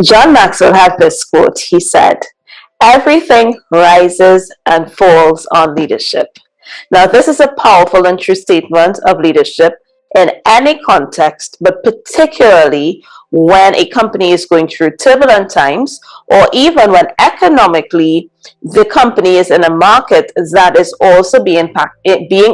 John Maxwell had this quote. He said, "Everything rises and falls on leadership." Now, this is a powerful and true statement of leadership in any context, but particularly when a company is going through turbulent times, or even when economically the company is in a market that is also being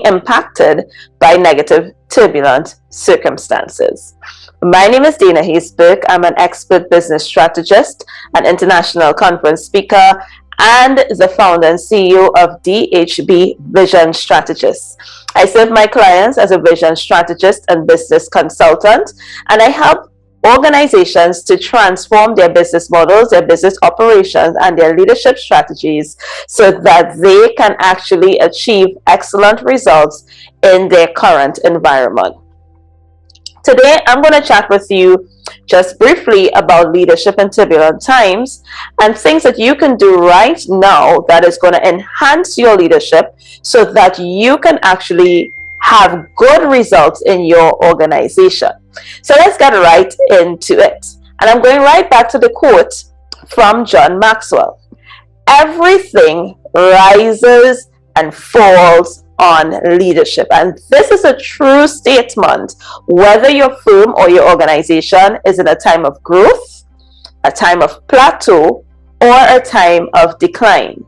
impacted by negative, turbulent circumstances. My name is Dana Hayes-Burke. I'm an expert business strategist, an international conference speaker, and the founder and CEO of DHB Vision Strategist. I serve my clients as a vision strategist and business consultant, and I help organizations to transform their business models, their business operations, and their leadership strategies so that they can actually achieve excellent results in their current environment. Today, I'm going to chat with you just briefly about leadership in turbulent times and things that you can do right now that is going to enhance your leadership so that you can actually have good results in your organization. So let's get right into it. And I'm going right back to the quote from John Maxwell. Everything rises and falls on leadership. And this is a true statement, whether your firm or your organization is in a time of growth, a time of plateau, or a time of decline.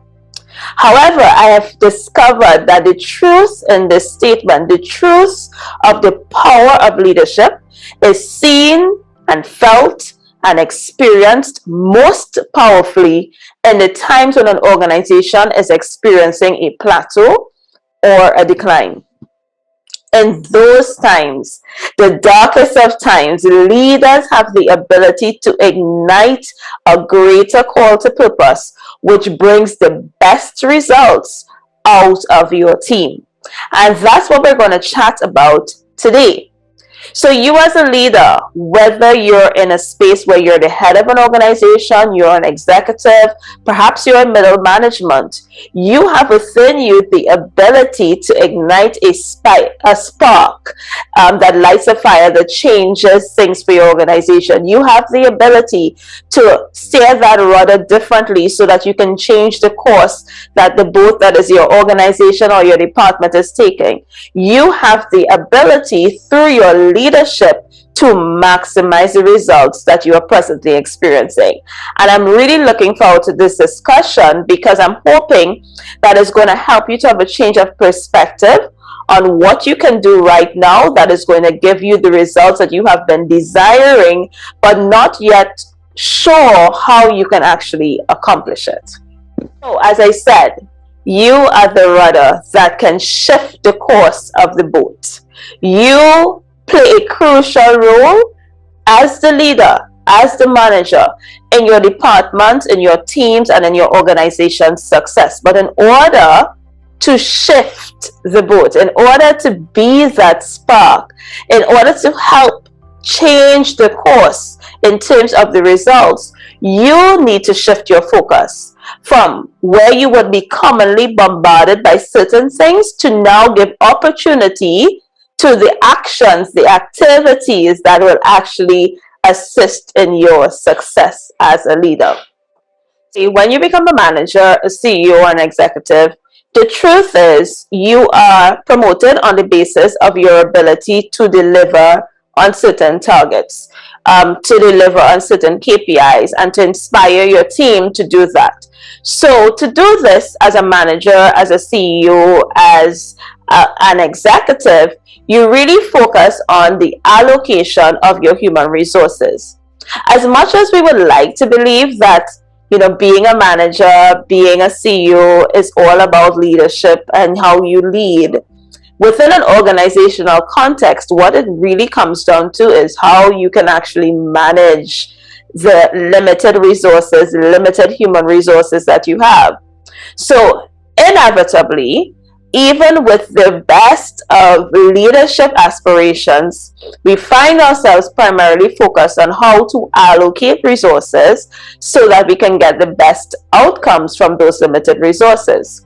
However, I have discovered that the truth in this statement, the truth of the power of leadership, is seen and felt and experienced most powerfully in the times when an organization is experiencing a plateau or a decline. In those times, the darkest of times, leaders have the ability to ignite a greater call to purpose, which brings the best results out of your team. And that's what we're going to chat about today. So you as a leader, whether you're in a space where you're the head of an organization, you're an executive, perhaps you're in middle management, you have within you the ability to ignite a spark that lights a fire that changes things for your organization. You have the ability to steer that rudder differently so that you can change the course that the boat that is your organization or your department is taking. You have the ability through your leadership to maximize the results that you are presently experiencing. And I'm really looking forward to this discussion because I'm hoping that is going to help you to have a change of perspective on what you can do right now that is going to give you the results that you have been desiring, but not yet sure how you can actually accomplish it. So, as I said, you are the rudder that can shift the course of the boat. You play a crucial role as the leader, as the manager in your department, in your teams, and in your organization's success. But in order to shift the boat, in order to be that spark, in order to help change the course in terms of the results, you need to shift your focus from where you would be commonly bombarded by certain things to now give opportunity to the actions, the activities that will actually assist in your success as a leader. See, when you become a manager, a CEO, or an executive, the truth is you are promoted on the basis of your ability to deliver on certain targets, to deliver on certain KPIs, and to inspire your team to do that. So to do this as a manager, as a CEO, as an executive, you really focus on the allocation of your human resources. As much as we would like to believe that, being a manager, being a CEO is all about leadership and how you lead, within an organizational context, what it really comes down to is how you can actually manage the limited resources, limited human resources that you have. So inevitably, even with the best of leadership aspirations, we find ourselves primarily focused on how to allocate resources so that we can get the best outcomes from those limited resources.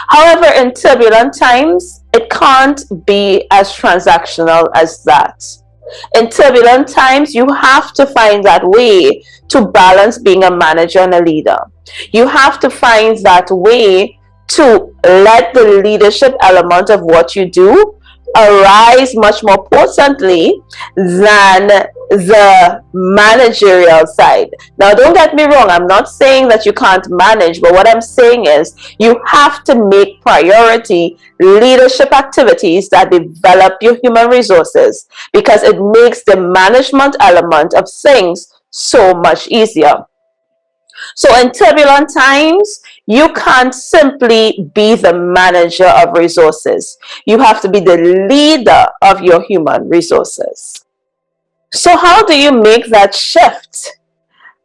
However, in turbulent times, it can't be as transactional as that. In turbulent times, you have to find that way to balance being a manager and a leader. You have to find that way to let the leadership element of what you do arise much more potently than the managerial side. Now, don't get me wrong, I'm not saying that you can't manage, but what I'm saying is you have to make priority leadership activities that develop your human resources, because it makes the management element of things so much easier. So in turbulent times, you can't simply be the manager of resources. You have to be the leader of your human resources. So how do you make that shift?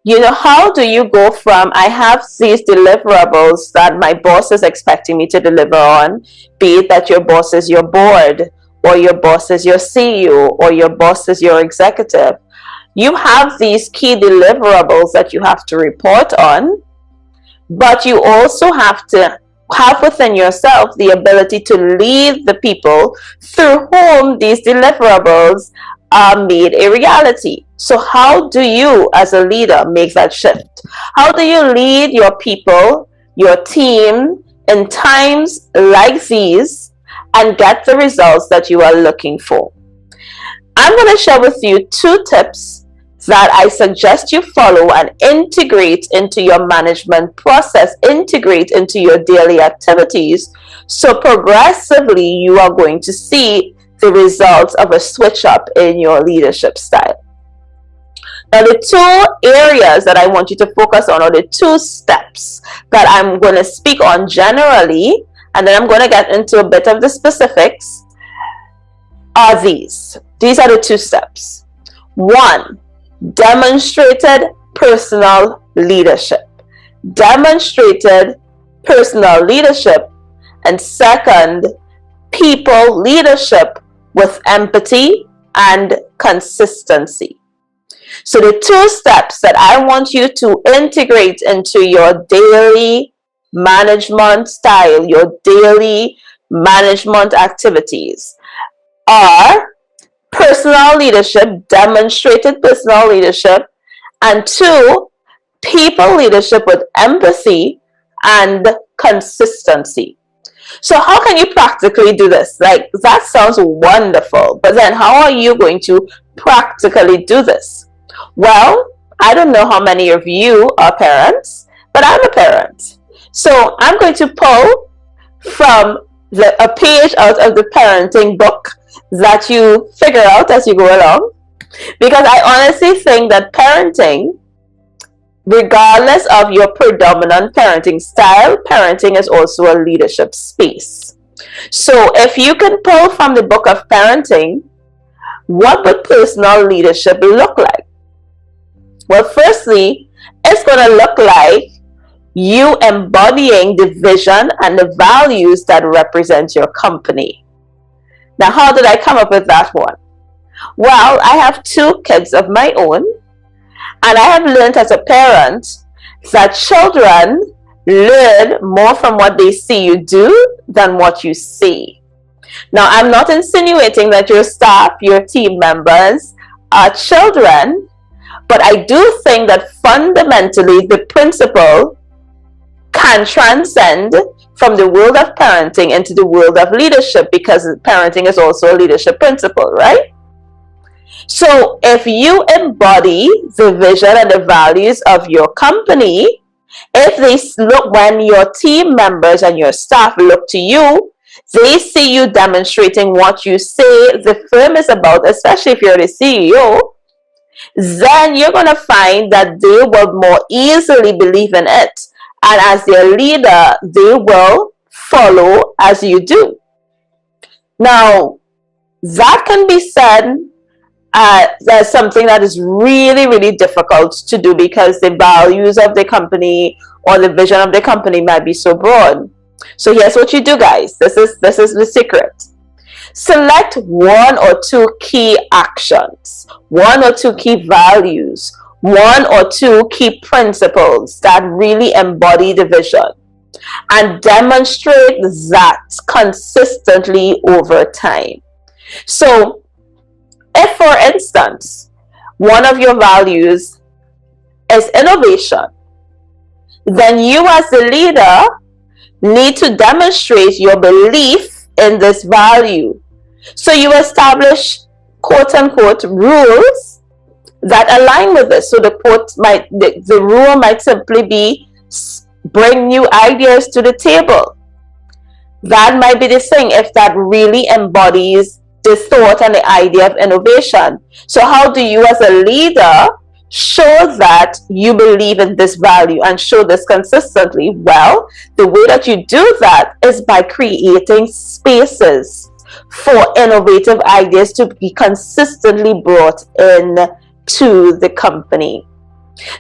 How do you go from, I have these deliverables that my boss is expecting me to deliver on, be it that your boss is your board, or your boss is your CEO, or your boss is your executive. You have these key deliverables that you have to report on, but you also have to have within yourself the ability to lead the people through whom these deliverables are made a reality. So how do you as a leader make that shift? How do you lead your people, your team in times like these and get the results that you are looking for? I'm going to share with you 2 tips that I suggest you follow and integrate into your management process, integrate into your daily activities. So progressively, you are going to see the results of a switch up in your leadership style. Now, the 2 areas that I want you to focus on, or the 2 steps that I'm going to speak on generally, and then I'm going to get into a bit of the specifics, are these. These are the 2 steps. 1, demonstrated personal leadership. Demonstrated personal leadership. And second, people leadership with empathy and consistency. So the 2 steps that I want you to integrate into your daily management style, your daily management activities, are personal leadership, demonstrated personal leadership, and 2, people leadership with empathy and consistency. So how can you practically do this? Like, that sounds wonderful, but then how are you going to practically do this? Well, I don't know how many of you are parents, but I'm a parent. So I'm going to pull from a page out of the parenting book that you figure out as you go along, because I honestly think that parenting, regardless of your predominant parenting style, parenting is also a leadership space. So if you can pull from the book of parenting, what would personal leadership look like? Well, firstly, it's going to look like you embodying the vision and the values that represent your company. Now, how did I come up with that one? Well, I have 2 kids of my own, and I have learned as a parent that children learn more from what they see you do than what you see. Now, I'm not insinuating that your staff, your team members are children, but I do think that fundamentally the principle can transcend from the world of parenting into the world of leadership, because parenting is also a leadership principle, right? So if you embody the vision and the values of your company, if they look, when your team members and your staff look to you, they see you demonstrating what you say the firm is about, especially if you're the CEO, then you're going to find that they will more easily believe in it. And as their leader, they will follow as you do. Now, that can be said as something that is really, really difficult to do, because the values of the company or the vision of the company might be so broad. So here's what you do, guys. This is the secret. Select 1 or 2 key actions, 1 or 2 key values, 1 or 2 key principles that really embody the vision, and demonstrate that consistently over time. So If, for instance, one of your values is innovation, then you as the leader need to demonstrate your belief in this value. So you establish quote unquote rules that align with this. So the rule might simply be bring new ideas to the table. That might be the thing if that really embodies the thought and the idea of innovation. So how do you as a leader show that you believe in this value and show this consistently? Well, the way that you do that is by creating spaces for innovative ideas to be consistently brought in to the company.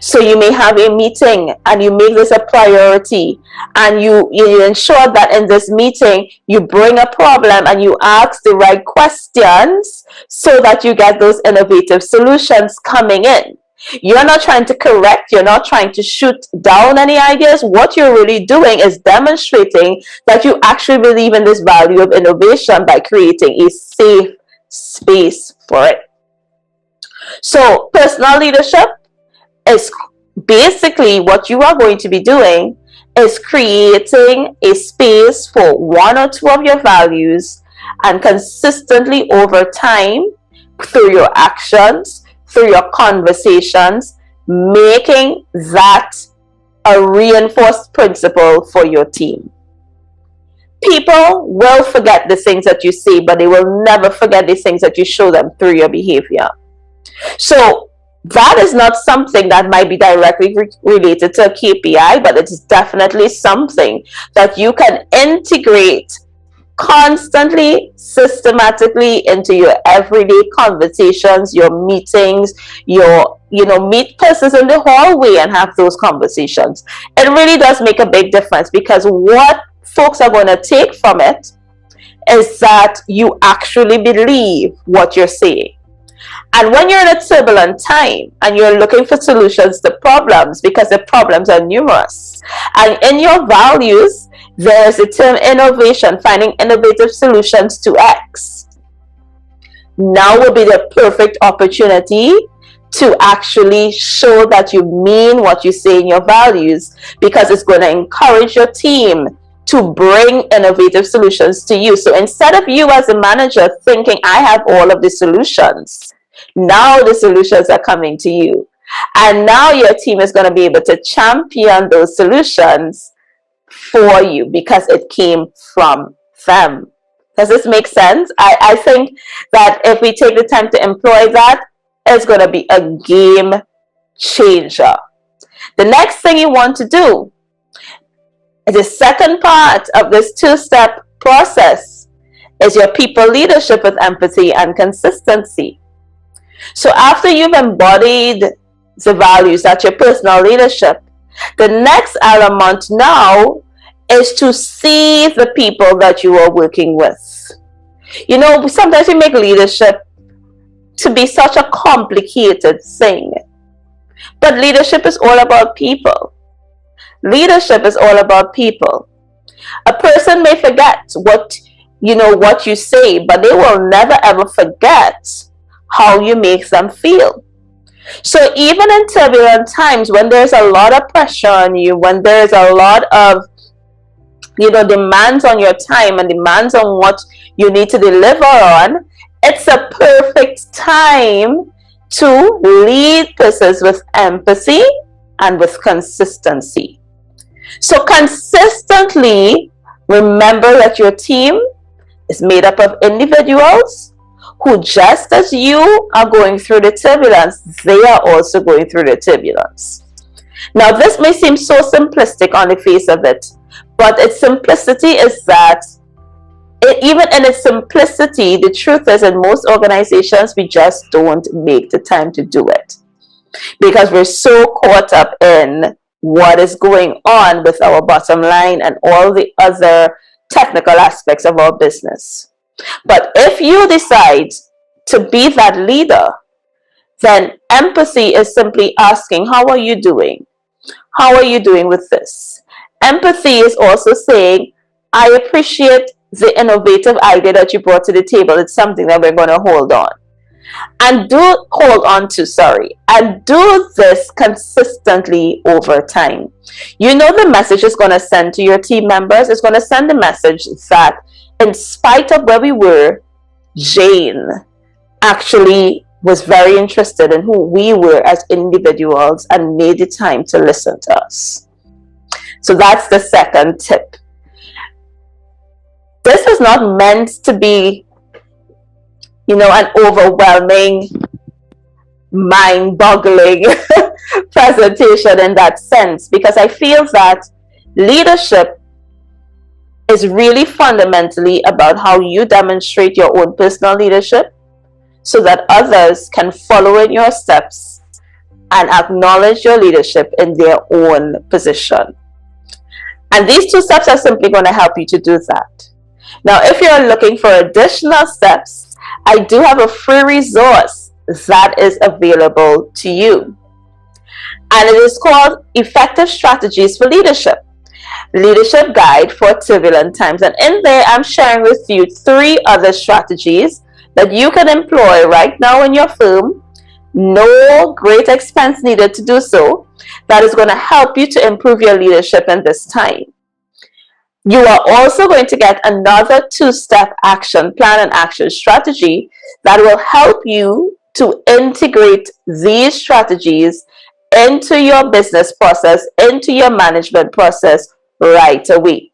So you may have a meeting and you make this a priority, and you ensure that in this meeting you bring a problem and you ask the right questions so that you get those innovative solutions coming in. You're not trying to correct, you're not trying to shoot down any ideas. What you're really doing is demonstrating that you actually believe in this value of innovation by creating a safe space for it. So personal leadership is basically what you are going to be doing is creating a space for one or two of your values, and consistently over time, through your actions, through your conversations, making that a reinforced principle for your team. People will forget the things that you say, but they will never forget the things that you show them through your behavior. So that is not something that might be directly related to a KPI, but it's definitely something that you can integrate constantly, systematically into your everyday conversations, your meetings, meet persons in the hallway and have those conversations. It really does make a big difference, because what folks are going to take from it is that you actually believe what you're saying. And when you're in a turbulent time and you're looking for solutions to problems, because the problems are numerous, and in your values, there's the term innovation, finding innovative solutions to X. Now would be the perfect opportunity to actually show that you mean what you say in your values, because it's going to encourage your team to bring innovative solutions to you. So instead of you as a manager thinking, I have all of the solutions, now the solutions are coming to you. And now your team is going to be able to champion those solutions for you because it came from them. Does this make sense? I think that if we take the time to employ that, it's going to be a game changer. The next thing you want to do is the second part of this two-step process is your people leadership with empathy and consistency. So after you've embodied the values, that's your personal leadership, the next element now is to see the people that you are working with. Sometimes we make leadership to be such a complicated thing. But leadership is all about people. Leadership is all about people. A person may forget what you say, but they will never ever forget how you make them feel. So even in turbulent times, when there's a lot of pressure on you, when there's a lot of demands on your time and demands on what you need to deliver on, it's a perfect time to lead persons with empathy and with consistency. So consistently remember that your team is made up of individuals who, just as you are going through the turbulence, they are also going through the turbulence. Now, this may seem so simplistic on the face of it, but its simplicity is that even in its simplicity, the truth is in most organizations, we just don't make the time to do it because we're so caught up in what is going on with our bottom line and all the other technical aspects of our business. But if you decide to be that leader, then empathy is simply asking, how are you doing? How are you doing with this? Empathy is also saying, I appreciate the innovative idea that you brought to the table. It's something that we're going to hold on. and do this consistently over time. You know, the message is going to send to your team members. It's going to send the message that in spite of where we were, Jane actually was very interested in who we were as individuals and made the time to listen to us. So that's the second tip. This is not meant to be, an overwhelming, mind-boggling presentation in that sense, because I feel that leadership is really fundamentally about how you demonstrate your own personal leadership so that others can follow in your steps and acknowledge your leadership in their own position. And these 2 steps are simply going to help you to do that. Now, if you're looking for additional steps, I do have a free resource that is available to you. And it is called Effective Strategies for Leadership Guide for Turbulent Times. And in there, I'm sharing with you 3 other strategies that you can employ right now in your firm. No great expense needed to do so. That is going to help you to improve your leadership in this time. You are also going to get another 2-step action plan and action strategy that will help you to integrate these strategies into your business process, into your management process right away.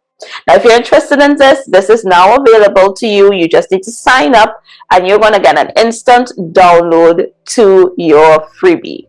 Now, if you're interested in this, this is now available to you. You just need to sign up and you're going to get an instant download to your freebie.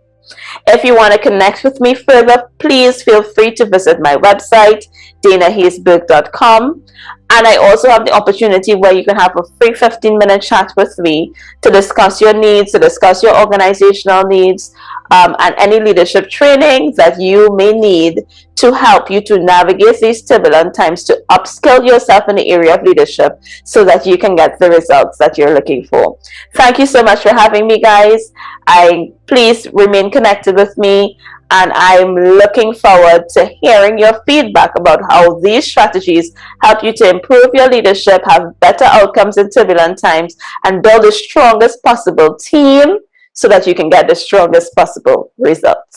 If you want to connect with me further, please feel free to visit my website, danahayesburke.com. And I also have the opportunity where you can have a free 15-minute chat with me to discuss your needs, to discuss your organizational needs, and any leadership training that you may need to help you to navigate these turbulent times, to upskill yourself in the area of leadership so that you can get the results that you're looking for. Thank you so much for having me, guys. Please remain connected with me, and I'm looking forward to hearing your feedback about how these strategies help you to improve your leadership, have better outcomes in turbulent times, and build the strongest possible team so that you can get the strongest possible results.